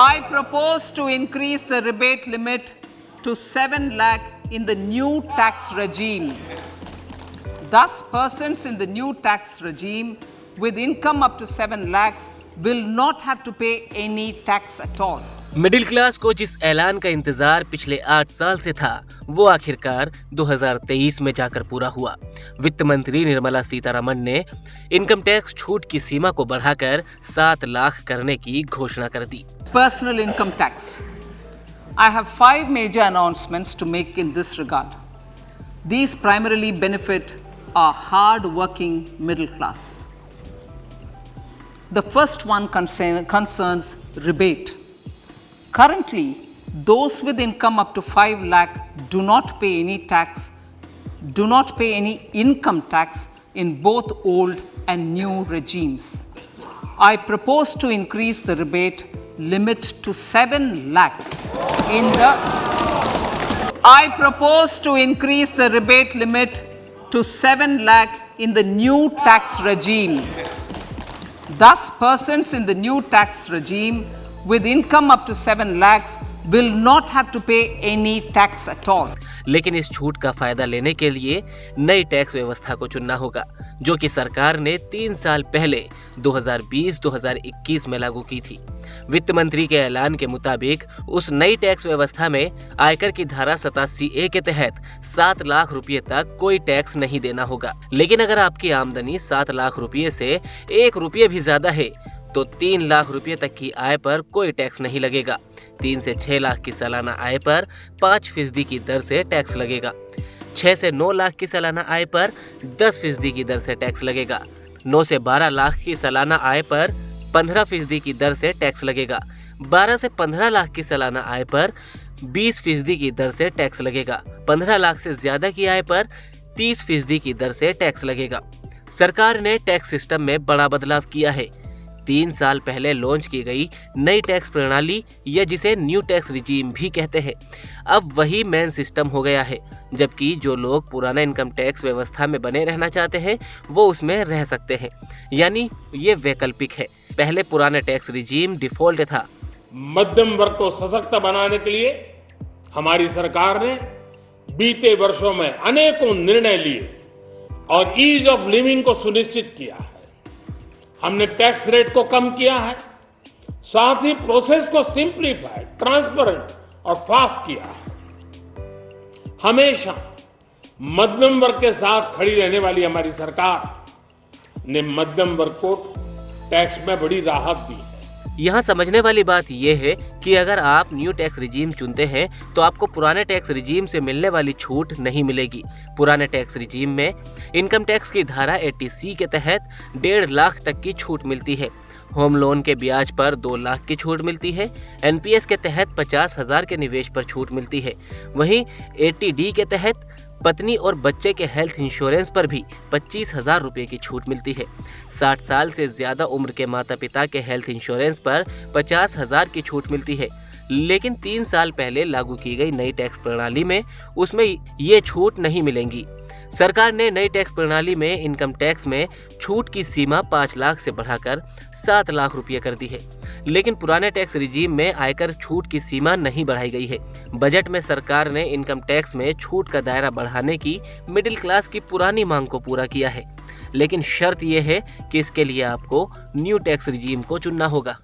I propose to increase the rebate limit to 7 lakh in the new tax regime. Thus, persons in the new tax regime with income up to 7 lakhs will not have to pay any tax at all. Middle class को जिस ऐलान का इंतजार पिछले 8 साल से था, वो आखिरकार 2023 में जाकर पूरा हुआ। वित्त मंत्री निर्मला सीतारमण ने इनकम टैक्स छूट की सीमा को बढ़ाकर 7 लाख करने की घोषणा कर दी। Personal income tax. I have 5 major announcements to make in this regard. These primarily benefit our hard-working middle class. The first one concerns rebate. Currently, those with income up to 5 lakh do not pay any income tax in both old and new regimes. I propose to increase the rebate limit to 7 lakhs in the I propose to increase the rebate limit to 7 lakh in the new tax regime. Thus, persons in the new tax regime with income up to 7 lakhs will not have to pay any tax at all. लेकिन इस छूट का फायदा लेने के लिए नई tax व्यवस्था को चुनना होगा, जो कि सरकार ने 3 साल पहले 2020-2021 में लागू की थी। वित्त मंत्री के ऐलान के मुताबिक उस नई टैक्स व्यवस्था में आयकर की धारा 87A के तहत 7 लाख रुपए तक कोई टैक्स नहीं देना होगा। लेकिन अगर आपकी आमदनी 7 लाख रुपए से 1 रुपये भी ज्यादा है तो 3 लाख रुपए तक की आय पर कोई टैक्स नहीं लगेगा। 3 से 6 लाख की सालाना आय पर 5% की दर से टैक्स लगेगा। 6 से 9 लाख की सालाना आय पर 10% की दर से टैक्स लगेगा। 9 से 12 लाख की सालाना आय पर 15% की दर से टैक्स लगेगा। 12 से 15 लाख की सालाना आय पर 20% की दर से टैक्स लगेगा। 15 लाख से ज्यादा की आय पर 30% की दर से टैक्स लगेगा। सरकार ने टैक्स सिस्टम में बड़ा बदलाव किया है। 3 साल पहले लॉन्च की गई नई टैक्स प्रणाली या जिसे न्यू टैक्स रिजीम भी कहते हैं, अब वही मेन सिस्टम हो गया है। जबकि जो लोग पुराना इनकम टैक्स व्यवस्था में बने रहना चाहते हैं वो उसमें रह सकते हैं, यानी ये वैकल्पिक है। पहले पुराना टैक्स रिजीम डिफॉल्ट था। मध्यम वर्ग को सशक्त बनाने के लिए हमारी सरकार ने बीते वर्षों में अनेकों निर्णय लिए और ईज ऑफ लिविंग को सुनिश्चित किया है। हमने टैक्स रेट को कम किया है, साथ ही प्रोसेस को सिंप्लीफाइड, ट्रांसपेरेंट और फास्ट किया है। हमेशा मध्यम वर्ग के साथ खड़ी रहने वाली हमारी सरकार ने मध्यम वर्ग को टैक्स में बड़ी राहत दी है। यहाँ समझने वाली बात यह है कि अगर आप न्यू टैक्स रिजीम चुनते हैं तो आपको पुराने टैक्स रिजीम से मिलने वाली छूट नहीं मिलेगी। पुराने टैक्स रिजीम में इनकम टैक्स की धारा 80C के तहत 1.5 लाख तक की छूट मिलती है। होम लोन के ब्याज पर 2 लाख की छूट मिलती है। NPS के तहत 50,000 के निवेश पर छूट मिलती है। वहीं 80D के तहत पत्नी और बच्चे के हेल्थ इंश्योरेंस पर भी 25,000 रुपये की छूट मिलती है। 60 साल से ज्यादा उम्र के माता पिता के हेल्थ इंश्योरेंस पर 50,000 की छूट मिलती है। लेकिन 3 साल पहले लागू की गई नई टैक्स प्रणाली में उसमें ये छूट नहीं मिलेंगी। सरकार ने नई टैक्स प्रणाली में इनकम टैक्स में छूट की सीमा 5 लाख से बढ़ाकर 7 लाख रुपये कर दी है। लेकिन पुराने टैक्स रिजीम में आयकर छूट की सीमा नहीं बढ़ाई गई है। बजट में सरकार ने इनकम टैक्स में छूट का दायरा बढ़ाने की मिडिल क्लास की पुरानी मांग को पूरा किया है। लेकिन शर्त यह है कि इसके लिए आपको न्यू टैक्स रिजीम को चुनना होगा।